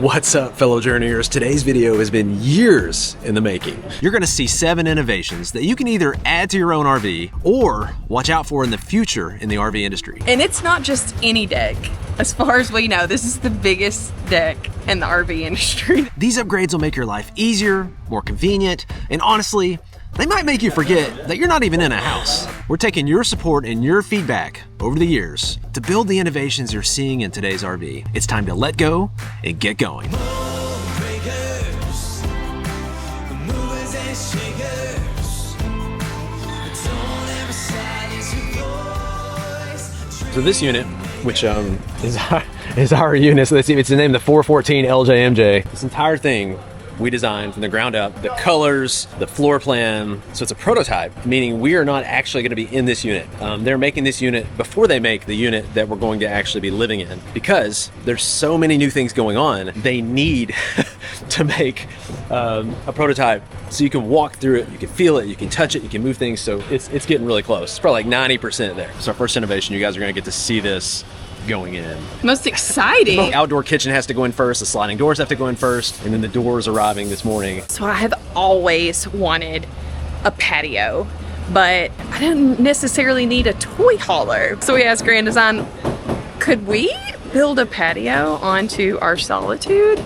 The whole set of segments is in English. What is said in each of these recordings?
What's up, fellow journeyers? Today's video has been years in the making. You're gonna see 7 innovations that you can either add to your own RV or watch out for in the future in the RV industry. And it's not just any deck. As far as we know, this is the biggest deck in the RV industry. These upgrades will make your life easier, more convenient, and honestly, they might make you forget that you're not even in a house. We're taking your support and your feedback over the years to build the innovations you're seeing in today's RV. It's time to let go and get going. So this unit, which is our unit, so let's see, it's named the 414 LJMJ. This entire thing we designed from the ground up, the colors, the floor plan. So it's a prototype, meaning we are not actually going to be in this unit. They're making this unit before they make the unit that we're going to actually be living in. Because there's so many new things going on, they need to make a prototype so you can walk through it, you can feel it, you can touch it, you can move things. So it's getting really close. It's probably like 90% there. It's our first innovation. You guys are going to get to see this going in. Most exciting. The outdoor kitchen has to go in first, the sliding doors have to go in first, and then the doors arriving this morning. So I have always wanted a patio, but I don't necessarily need a toy hauler. So we asked Grand Design, could we build a patio onto our solitude?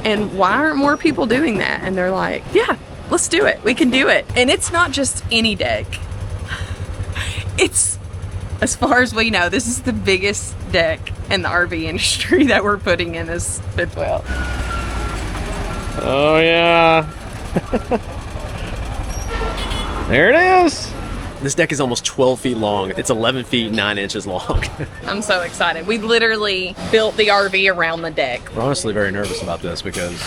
And why aren't more people doing that? And they're like, yeah, let's do it. We can do it. And it's not just any deck. It's, as far as we know, this is the biggest deck in the RV industry that we're putting in this fifth wheel. Oh yeah. There it is. This deck is almost 12 feet long. It's 11 feet 9 inches long. I'm so excited. We literally built the RV around the deck. We're honestly very nervous about this because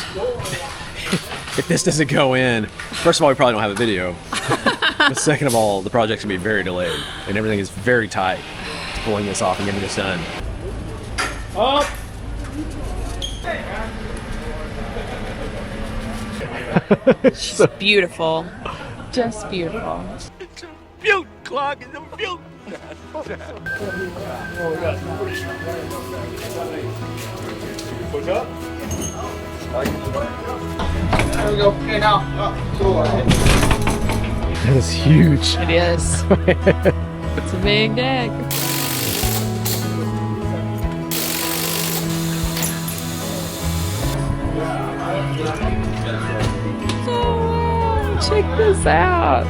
if this doesn't go in, first of all, we probably don't have a video. But second of all, the project's gonna be very delayed and everything is very tight to pulling this off and getting this done. Oh! Just beautiful. Just beautiful. It's a beaut clock, it's a beaut. Push up. There we go. Okay, now. That is huge. It is. It's a big deck. Oh, check this out.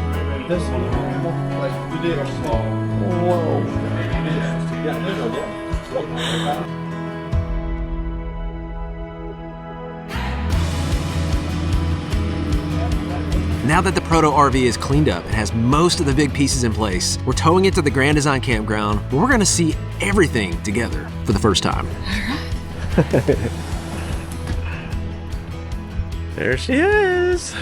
This one, like we did our small. Whoa. Now that the Proto RV is cleaned up and has most of the big pieces in place, we're towing it to the Grand Design campground where we're gonna see everything together for the first time. All right. There she is.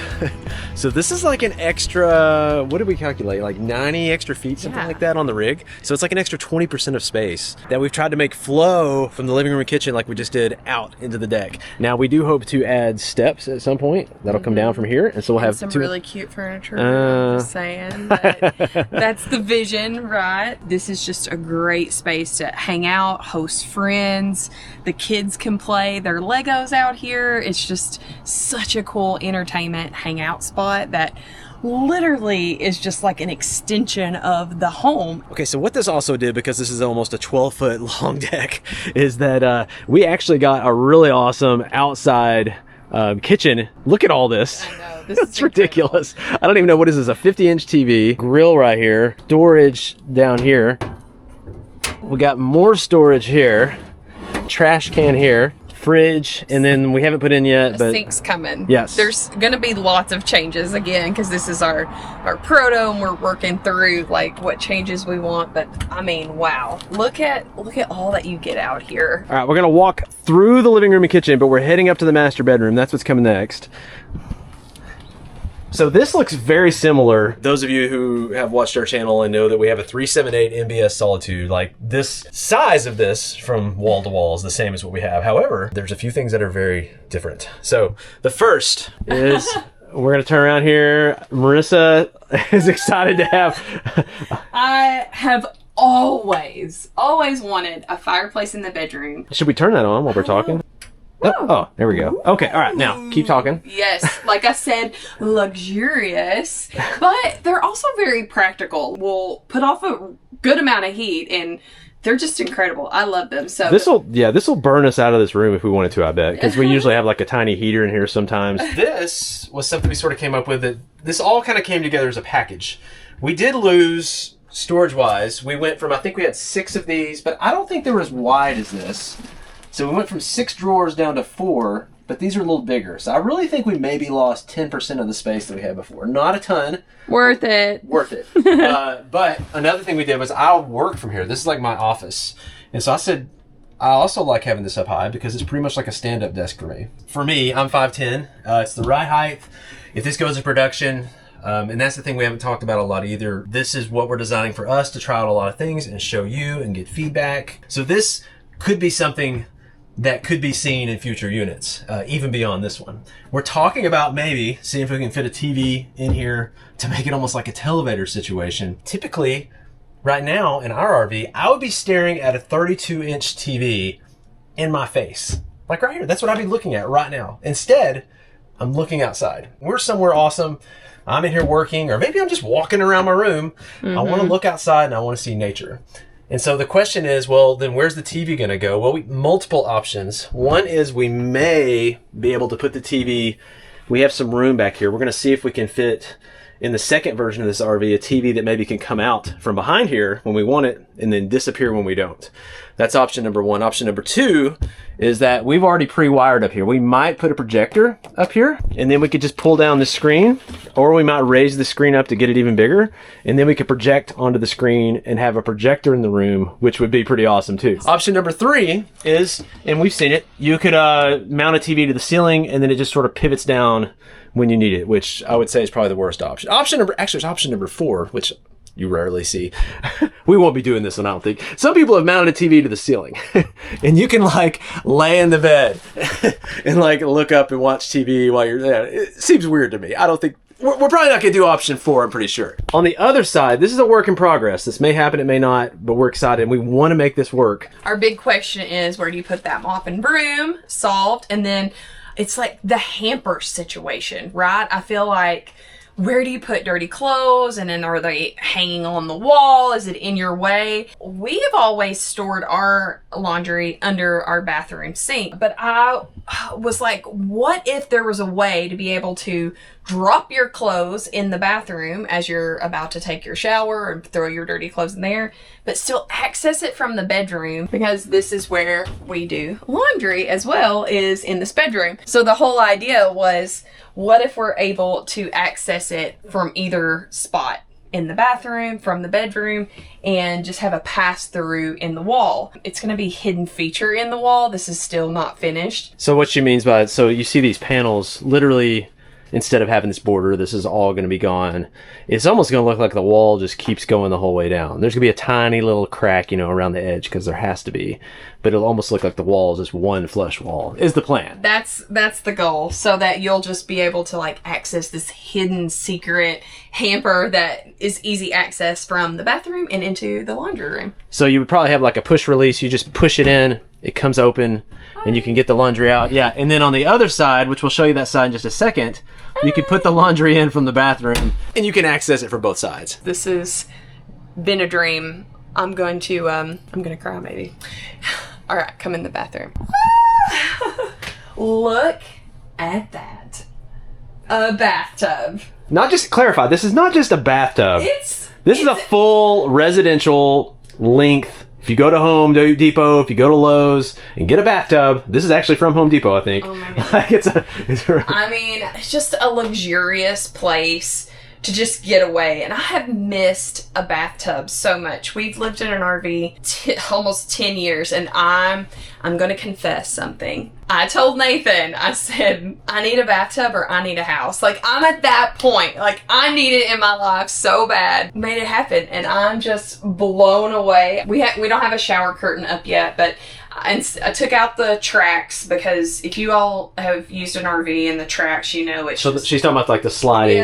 So this is like an extra, what did we calculate? Like 90 extra feet, something like that on the rig. So it's like an extra 20% of space that we've tried to make flow from the living room and kitchen like we just did out into the deck. Now we do hope to add steps at some point. That'll come down from here. And so we'll have some really cute furniture. I'm just saying. But that's the vision, right? This is just a great space to hang out, host friends. The kids can play their Legos out here. It's just such a cool entertainment hangout spot that literally is just like an extension of the home. Okay, so what this also did, because this is almost a 12-foot long deck, is that we actually got a really awesome outside kitchen. Look at all this. I know, this is ridiculous. I don't even know what is this, a 50-inch TV, grill right here, storage down here. We got more storage here, trash can here, fridge, and then we haven't put in yet, but sink's coming. Yes, there's gonna be lots of changes again because this is our proto and we're working through like what changes we want. But I mean, wow, look at all that you get out here. All right, we're gonna walk through the living room and kitchen, but we're heading up to the master bedroom. That's what's coming next. So this looks very similar. Those of you who have watched our channel and know that we have a 378 MBS Solitude, like this size of this from wall to wall is the same as what we have. However, there's a few things that are very different. So the first is we're gonna turn around here. Marissa is excited to have. I have always wanted a fireplace in the bedroom. Should we turn that on while we're talking? Oh, there we go. Okay, all right, now keep talking. Yes, like I said, luxurious, but they're also very practical. Will put off a good amount of heat, and they're just incredible. I love them. So this will burn us out of this room if we wanted to, I bet, because we usually have like a tiny heater in here sometimes. This was something we sort of came up with. That this all kind of came together as a package. We did lose storage-wise. We went from, I think we had 6 of these, but I don't think they were as wide as this. So we went from 6 drawers down to 4, but these are a little bigger. So I really think we maybe lost 10% of the space that we had before. Not a ton. Worth it. Worth it. But another thing we did was I'll work from here. This is like my office. And so I said, I also like having this up high because it's pretty much like a stand-up desk for me. For me, I'm 5'10". It's the right height. If this goes to production, and that's the thing we haven't talked about a lot either. This is what we're designing for us to try out a lot of things and show you and get feedback. So this could be something that could be seen in future units, even beyond this one. We're talking about maybe seeing if we can fit a TV in here to make it almost like a televator situation. Typically, right now in our RV, I would be staring at a 32-inch TV in my face. Like right here, that's what I'd be looking at right now. Instead, I'm looking outside. We're somewhere awesome. I'm in here working, or maybe I'm just walking around my room. I want to look outside and I want to see nature. And so the question is, well, then where's the TV going to go? Well, multiple options. One is we may be able to put the TV, we have some room back here. We're going to see if we can fit in the second version of this RV, a TV that maybe can come out from behind here when we want it and then disappear when we don't. That's option number 1. Option number 2 is that we've already pre-wired up here. We might put a projector up here and then we could just pull down the screen, or we might raise the screen up to get it even bigger, and then we could project onto the screen and have a projector in the room, which would be pretty awesome too. Option number 3 is, and we've seen it, you could mount a TV to the ceiling and then it just sort of pivots down when you need it, which I would say is probably the worst option. Actually, it's option number 4, which you rarely see. We won't be doing this one, I don't think. Some people have mounted a TV to the ceiling and you can like lay in the bed and like look up and watch TV while you're there. It seems weird to me. I don't think, we're probably not gonna do option 4, I'm pretty sure. On the other side, this is a work in progress. This may happen, it may not, but we're excited and we wanna make this work. Our big question is, where do you put that mop and broom? Solved. And then it's like the hamper situation, right? I feel like, where do you put dirty clothes? And then are they hanging on the wall? Is it in your way? We have always stored our laundry under our bathroom sink. But I was like, what if there was a way to be able to drop your clothes in the bathroom as you're about to take your shower and throw your dirty clothes in there, but still access it from the bedroom, because this is where we do laundry as well, is in this bedroom. So the whole idea was, what if we're able to access it from either spot in the bathroom, from the bedroom, and just have a pass through in the wall? It's going to be hidden feature in the wall. This is still not finished. So what she means by it, so you see these panels, literally, instead of having this border, this is all going to be gone. It's almost going to look like the wall just keeps going the whole way down. There's going to be a tiny little crack, you know, around the edge, because there has to be. But it'll almost look like the wall is just one flush wall, is the plan. That's the goal, so that you'll just be able to like access this hidden secret hamper that is easy access from the bathroom and into the laundry room. So you would probably have like a push release. You just push it in, it comes open, and you can get the laundry out. Yeah, and then on the other side, which we'll show you that side in just a second, you can put the laundry in from the bathroom, and you can access it from both sides. This has been a dream. I'm going to cry maybe. All right, come in the bathroom. Look at that. A bathtub. Not just clarify, this is not just a bathtub. This is a full residential length. If you go to Home Depot, if you go to Lowe's and get a bathtub, this is actually from Home Depot, I think. Oh my God. Like I mean, it's just a luxurious place to just get away. And I have missed a bathtub so much. We've lived in an RV almost 10 years, and I'm going to confess something. I told Nathan, I said, I need a bathtub or I need a house. Like, I'm at that point. Like, I need it in my life so bad. Made it happen, and I'm just blown away. We don't have a shower curtain up yet, but I took out the tracks, because if you all have used an RV and the tracks, you know it's. So she's talking about like the sliding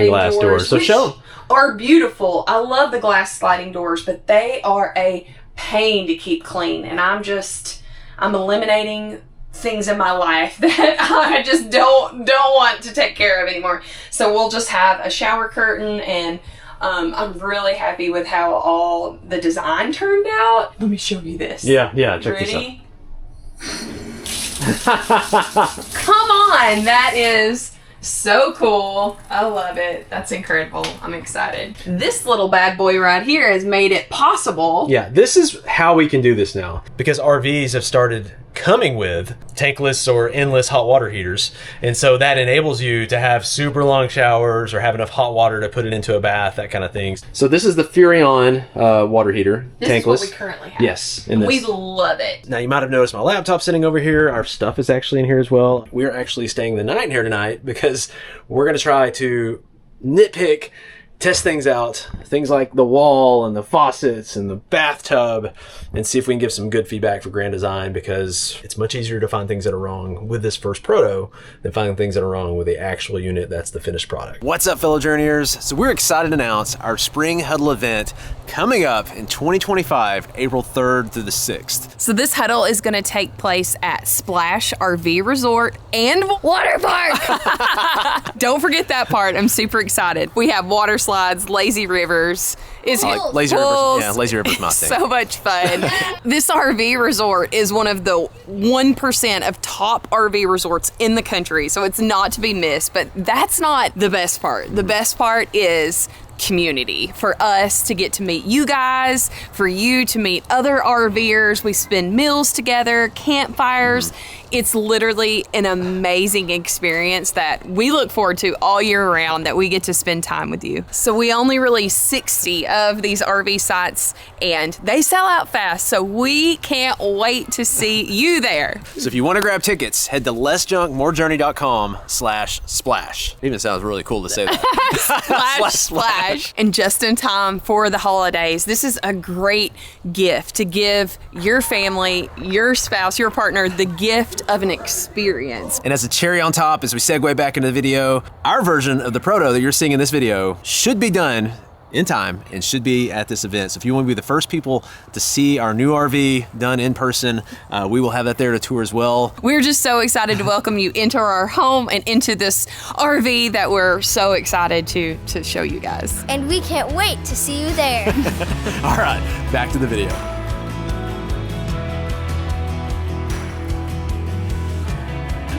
glass doors. So show. Are beautiful. I love the glass sliding doors, but they are a pain to keep clean, and I'm eliminating things in my life that I just don't want to take care of anymore. So we'll just have a shower curtain, and I'm really happy with how all the design turned out. Let me show you this. Yeah, check this out. Ready? Come on, that is so cool. I love it. That's incredible. I'm excited. This little bad boy right here has made it possible. Yeah, this is how we can do this now, because RVs have started coming with tankless or endless hot water heaters, and so that enables you to have super long showers or have enough hot water to put it into a bath, that kind of things. So this is the Furrion water heater, this tankless. Is what we currently have. Yes, we love it. Now you might have noticed my laptop sitting over here. Our stuff is actually in here as well. We're actually staying the night here tonight because we're going to try to nitpick, test things out, things like the wall and the faucets and the bathtub, and see if we can give some good feedback for Grand Design, because it's much easier to find things that are wrong with this first proto than finding things that are wrong with the actual unit that's the finished product. What's up, fellow journeyers? So we're excited to announce our spring Huddle event coming up in 2025, April 3rd through the 6th. So this Huddle is going to take place at Splash RV Resort and Water Park. Don't forget that part. I'm super excited. We have water slides, lazy rivers. Like lazy rivers. Yeah, lazy rivers my thing. So much fun. This RV resort is one of the 1% of top RV resorts in the country, so it's not to be missed, but that's not the best part. The best part is community. For us to get to meet you guys, for you to meet other RVers. We spend meals together, campfires. It's literally an amazing experience that we look forward to all year round, that we get to spend time with you. So we only release 60 of these RV sites, and they sell out fast, so we can't wait to see you there. So if you want to grab tickets, head to lessjunkmorejourney.com/splash. Even sounds really cool to say that. Splash. And just in time for the holidays, this is a great gift to give your family, your spouse, your partner, the gift of an experience. And as a cherry on top, as we segue back into the video, our version of the proto that you're seeing in this video should be done in time and should be at this event. So if you want to be the first people to see our new RV done in person, we will have that there to tour as well. We're just so excited to welcome you into our home and into this RV that we're so excited to show you guys. And we can't wait to see you there. All right, back to the video.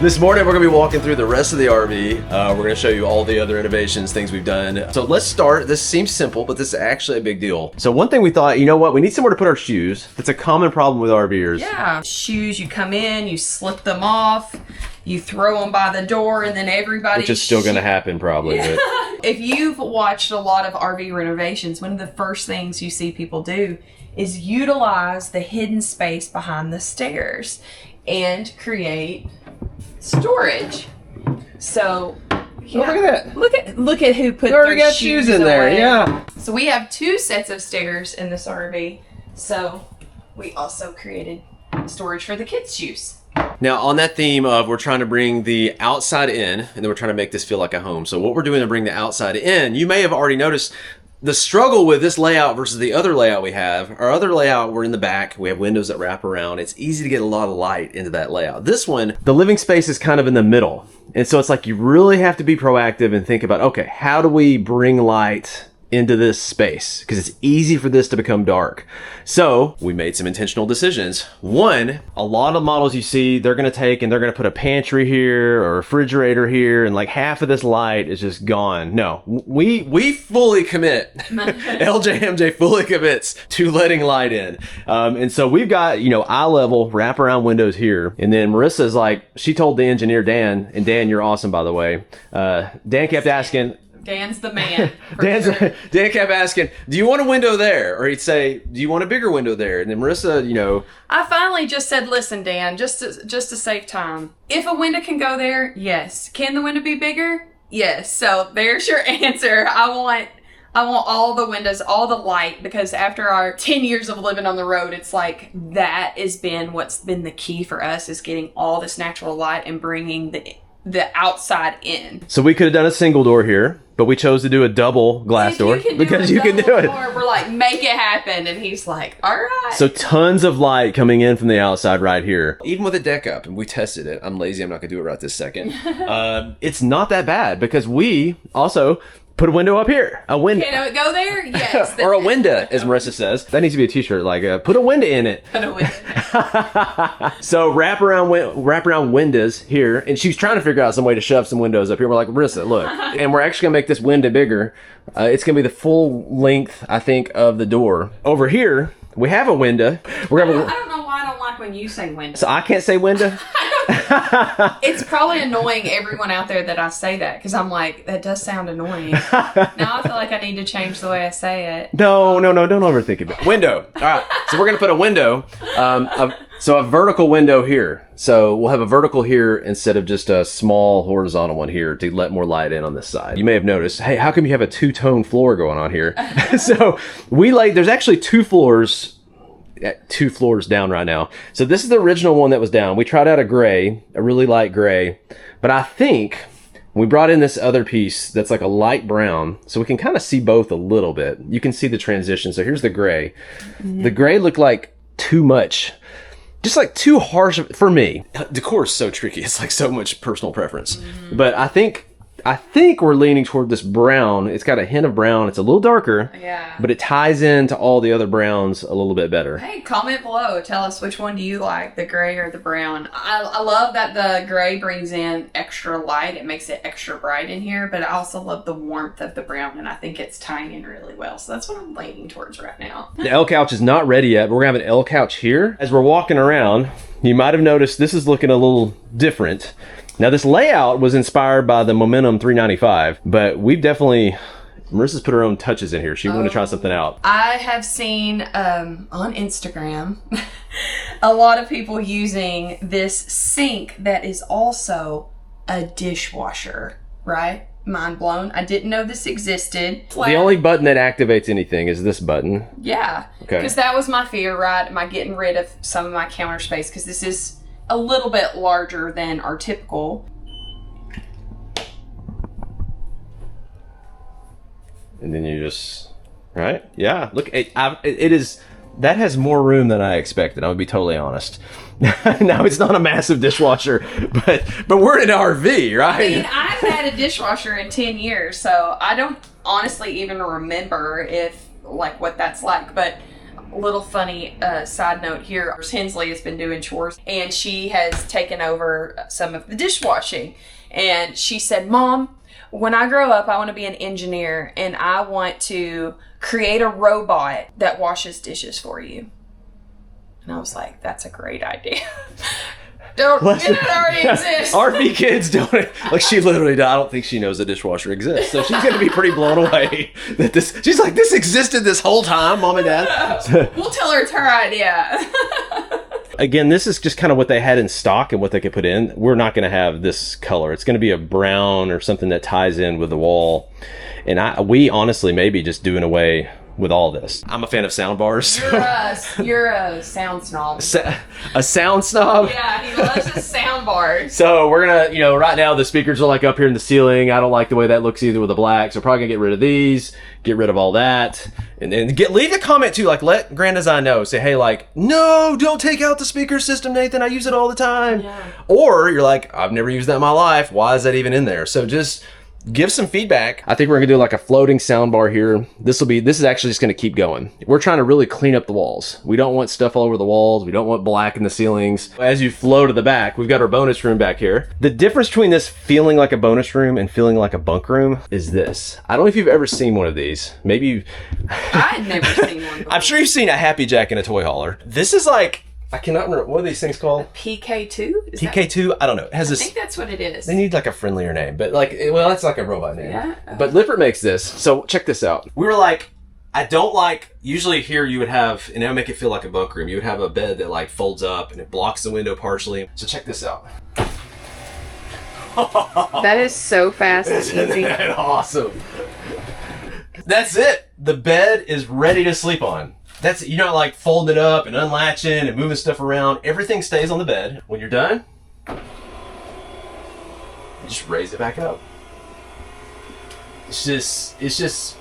This morning, we're going to be walking through the rest of the RV. We're going to show you all the other innovations, things we've done. So let's start. This seems simple, but this is actually a big deal. So one thing we thought, you know what? We need somewhere to put our shoes. That's a common problem with RVers. Yeah. Shoes, you come in, you slip them off, you throw them by the door, and then everybody... Which is still going to happen, probably. Yeah. But... If you've watched a lot of RV renovations, one of the first things you see people do is utilize the hidden space behind the stairs and create storage. So yeah. Oh, look at that. Look at who put You already their got shoes in there. away. Yeah. So we have 2 sets of stairs in this RV. So we also created storage for the kids' shoes. Now, on that theme of we're trying to bring the outside in, and then we're trying to make this feel like a home. So what we're doing to bring the outside in, you may have already noticed the struggle with this layout versus the other layout we have. Our other layout, we're in the back. We have windows that wrap around. It's easy to get a lot of light into that layout. This one, the living space is kind of in the middle. And so it's like you really have to be proactive and think about, okay, how do we bring light into this space? Because it's easy for this to become dark. So we made some intentional decisions. One, a lot of models you see, they're going to take and they're going to put a pantry here or a refrigerator here, and like half of this light is just gone. No, we fully commit. LJMJ fully commits to letting light in. And so we've got, you know, eye level wraparound windows here. And then Marissa's like, she told the engineer, Dan, and Dan, you're awesome, by the way. Dan kept asking, Dan's the man. Dan kept asking, do you want a window there? Or he'd say, do you want a bigger window there? And then Marissa, you know. I finally just said, listen, Dan, just to save time. If a window can go there, yes. Can the window be bigger? Yes. So there's your answer. I want all the windows, all the light, because after our 10 years of living on the road, it's like that has been what's been the key for us, is getting all this natural light and bringing the the outside in. So we could have done a single door here, but we chose to do a double glass door because you can do it. We're like, make it happen. And he's like, all right. So tons of light coming in from the outside right here. Even with a deck up, and we tested it. I'm lazy. I'm not going to do it right this second. It's not that bad because we also put a window up here. A window. Can it go there? Yes. Or a window, as Marissa says. That needs to be a t-shirt. Like, put a window in it. Put a window. So wrap around windows here. And she's trying to figure out some way to shove some windows up here. We're like, Marissa, look. And we're actually going to make this window bigger. It's going to be the full length, I think, of the door. Over here, we have a window. I don't know why I don't like when you say window. So I can't say window? It's probably annoying everyone out there that I say that because I'm like, that does sound annoying. Now I feel like I need to change the way I say it. No, don't overthink it. Window. All right, so we're gonna put a window, so a vertical window here. So we'll have a vertical here instead of just a small horizontal one here to let more light in on this side. You may have noticed, hey, how come you have a two-tone floor going on here? So there's actually two floors down right now. So this is the original one that was down. We tried out a gray, a really light gray, but I think we brought in this other piece that's like a light brown, so we can kind of see both a little bit. You can see the transition. So here's the gray. The gray looked like too much, just like too harsh for me. Decor is so tricky. It's like so much personal preference. But I think we're leaning toward this brown. It's got a hint of brown. It's a little darker, but it ties into all the other browns a little bit better. Hey, comment below. Tell us which one do you like, the gray or the brown. I love that the gray brings in extra light. It makes it extra bright in here, but I also love the warmth of the brown, and I think it's tying in really well. So that's what I'm leaning towards right now. The L couch is not ready yet, but we're going to have an L couch here. As we're walking around, you might have noticed this is looking a little different. Now this layout was inspired by the Momentum 395, but we've definitely, Marissa's put her own touches in here. She wanted to try something out. I have seen on Instagram a lot of people using this sink that is also a dishwasher, right? Mind blown. I didn't know this existed. The only button that activates anything is this button. Yeah. Okay. Because that was my fear, right? Am I getting rid of some of my counter space? Because this is a little bit larger than our typical. And then you just, right? Yeah, look, it is, that has more room than I expected. I would be totally honest. Now it's not a massive dishwasher, but we're in an RV, right? I mean, I haven't had a dishwasher in 10 years, so I don't honestly even remember what that's like, but little funny side note here. Hensley has been doing chores and she has taken over some of the dishwashing, and she said, Mom, when I grow up I want to be an engineer and I want to create a robot that washes dishes for you. And I was like, that's a great idea. It already exists. RV kids don't, like, she literally, I don't think she knows a dishwasher exists. So she's going to be pretty blown away that she's like, this existed this whole time, Mom and Dad. We'll tell her it's her idea. Again, this is just kind of what they had in stock and what they could put in. We're not going to have this color. It's going to be a brown or something that ties in with the wall. And we honestly may be just doing away with all this. I'm a fan of sound bars. You're a sound snob. A sound snob? Yeah, he loves his sound bars. So we're gonna, right now the speakers are like up here in the ceiling. I don't like the way that looks either with the black. So probably gonna get rid of these, get rid of all that. And then leave a comment too, like let Grand Design know. Say, hey, like, no, don't take out the speaker system, Nathan. I use it all the time. Yeah. Or you're like, I've never used that in my life. Why is that even in there? So just give some feedback. I think we're gonna do like a floating sound bar here. This is actually just gonna keep going. We're trying to really clean up the walls. We don't want stuff all over the walls. We don't want black in the ceilings. As you flow to the back, we've got our bonus room back here. The difference between this feeling like a bonus room and feeling like a bunk room is this. I don't know if you've ever seen one of these. Maybe I've never seen one before. I'm sure you've seen a Happy Jack in a toy hauler. This is like, I cannot remember, what are these things called? PK2? PK2? I don't know. It has I think that's what it is. They need like a friendlier name, but like, well, that's like a robot name. Yeah. But Lippert makes this. So check this out. We were like, I don't like, usually here you would have, and it'll make it feel like a bunk room, you would have a bed that like folds up and it blocks the window partially. So check this out. That is so fast and Isn't easy. that awesome? That's it. The bed is ready to sleep on. You're not like folding it up and unlatching and moving stuff around. Everything stays on the bed. When you're done, just raise it back up. It's just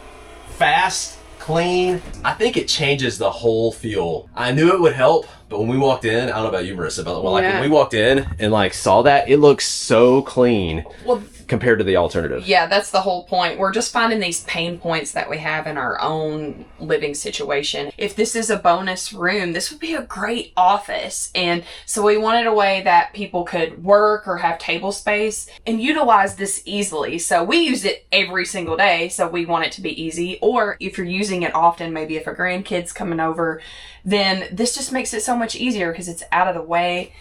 fast, clean. I think it changes the whole feel. I knew it would help, but when we walked in, I don't know about you, Marissa, but like when we walked in and like saw that, it looks so clean. Well, compared to the alternative. Yeah, that's the whole point. We're just finding these pain points that we have in our own living situation. If this is a bonus room, this would be a great office. And so we wanted a way that people could work or have table space and utilize this easily. So we use it every single day, so we want it to be easy. Or if you're using it often, maybe if a grandkid's coming over, then this just makes it so much easier because it's out of the way.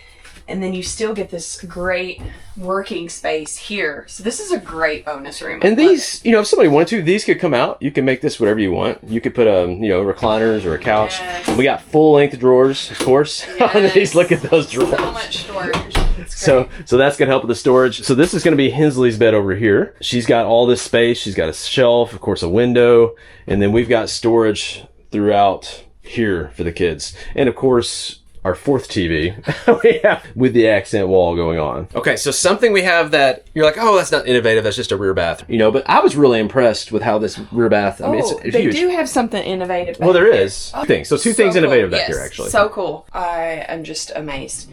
And then you still get this great working space here. So this is a great bonus room. And these, you know, if somebody wanted to, these could come out. You can make this whatever you want. You could put you know, recliners or a couch. Yes. We got full length drawers, of course. Yes. On these, look at those drawers. So much storage. So that's gonna help with the storage. So this is gonna be Hensley's bed over here. She's got all this space. She's got a shelf, of course, a window, and then we've got storage throughout here for the kids. And of course, our fourth TV we have with the accent wall going on. Okay, so something we have that you're like, oh, that's not innovative, that's just a rear bath. You know, but I was really impressed with how this rear bath, I mean, it's they huge. Do have something innovative back well, there here. is. Two things. So two things innovative back here, actually. So cool. I am just amazed.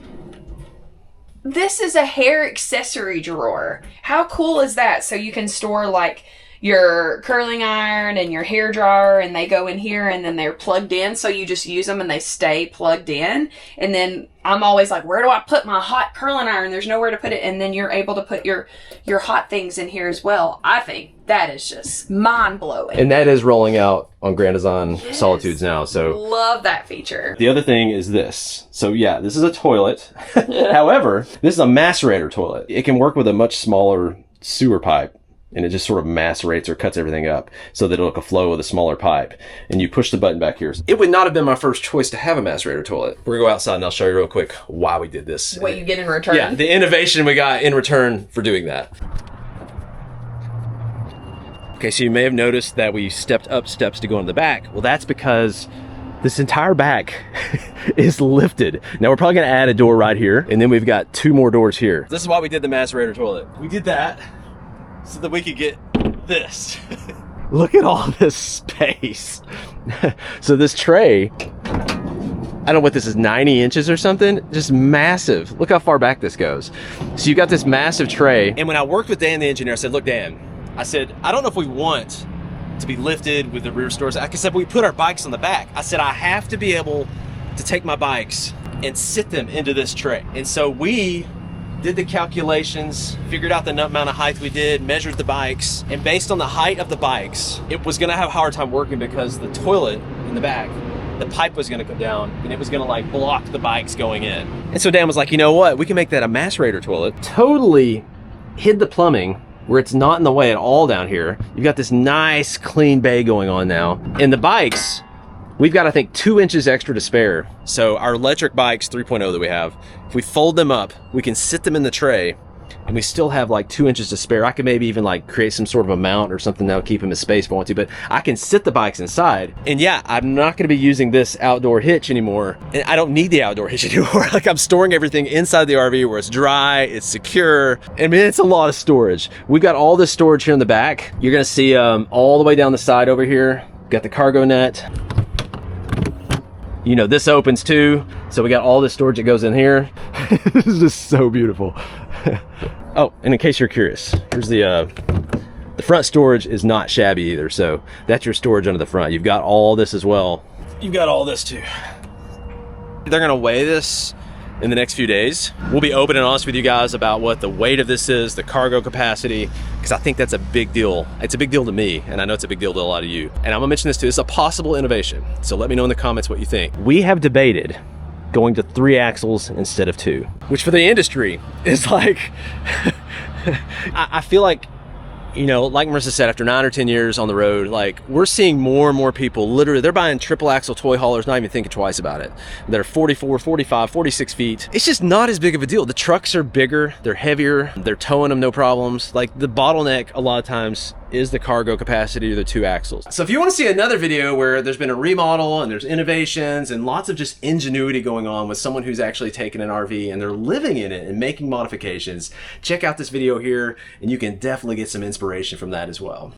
This is a hair accessory drawer. How cool is that? So you can store like your curling iron and your hair dryer, and they go in here and then they're plugged in, so you just use them and they stay plugged in. And then I'm always like, where do I put my hot curling iron? There's nowhere to put it. And then you're able to put your hot things in here as well. I think that is just mind-blowing. And that is rolling out on Grand Design Solitudes now. So love that feature. The other thing is this. So yeah, this is a toilet. However, this is a macerator toilet. It can work with a much smaller sewer pipe, and it just sort of macerates or cuts everything up so that it'll flow with a smaller pipe. And you push the button back here. It would not have been my first choice to have a macerator toilet. We're gonna go outside and I'll show you real quick why we did this. What you get in return. Yeah, the innovation we got in return for doing that. Okay, so you may have noticed that we stepped up steps to go in the back. Well, that's because this entire back is lifted. Now we're probably gonna add a door right here, and then we've got two more doors here. This is why we did the macerator toilet. We did that so that we could get this. Look at all this space. So this tray, I don't know what this is, 90 inches or something, just massive. Look how far back this goes. So you got this massive tray. And when I worked with Dan, the engineer, I said, look, Dan, I said, I don't know if we want to be lifted with the rear stores. I said, we put our bikes on the back. I said, I have to be able to take my bikes and sit them into this tray. And so we did the calculations, figured out the amount of height we did, measured the bikes, and based on the height of the bikes, it was gonna have a hard time working because the toilet in the back, the pipe was gonna go down and it was gonna like block the bikes going in. And so Dan was like, you know what? We can make that a macerator toilet. Totally hid the plumbing where it's not in the way at all down here. You've got this nice clean bay going on now. And the bikes, we've got, I think, 2 inches extra to spare. So our electric bikes 3.0 that we have, if we fold them up, we can sit them in the tray and we still have like 2 inches to spare. I could maybe even like create some sort of a mount or something that'll keep them in space if I want to, but I can sit the bikes inside. And yeah, I'm not gonna be using this outdoor hitch anymore. And I don't need the outdoor hitch anymore. Like I'm storing everything inside the RV where it's dry, it's secure. I mean, it's a lot of storage. We've got all this storage here in the back. You're gonna see all the way down the side over here. Got the cargo net. You know, this opens too. So we got all this storage that goes in here. This is just so beautiful. Oh, and in case you're curious, here's the front storage is not shabby either. So that's your storage under the front. You've got all this as well. You've got all this too. They're gonna weigh this in the next few days. We'll be open and honest with you guys about what the weight of this is, the cargo capacity, because I think that's a big deal. It's a big deal to me, and I know it's a big deal to a lot of you. And I'm gonna mention this too, it's a possible innovation. So let me know in the comments what you think. We have debated going to 3 axles instead of 2, which for the industry is like, I feel like, you know, like Marissa said, after 9 or 10 years on the road, like we're seeing more and more people, literally, they're buying triple axle toy haulers, not even thinking twice about it. They're 44, 45, 46 feet. It's just not as big of a deal. The trucks are bigger, they're heavier, they're towing them no problems. Like the bottleneck a lot of times is the cargo capacity of the 2 axles. So if you want to see another video where there's been a remodel and there's innovations and lots of just ingenuity going on with someone who's actually taken an RV and they're living in it and making modifications, check out this video here and you can definitely get some inspiration from that as well.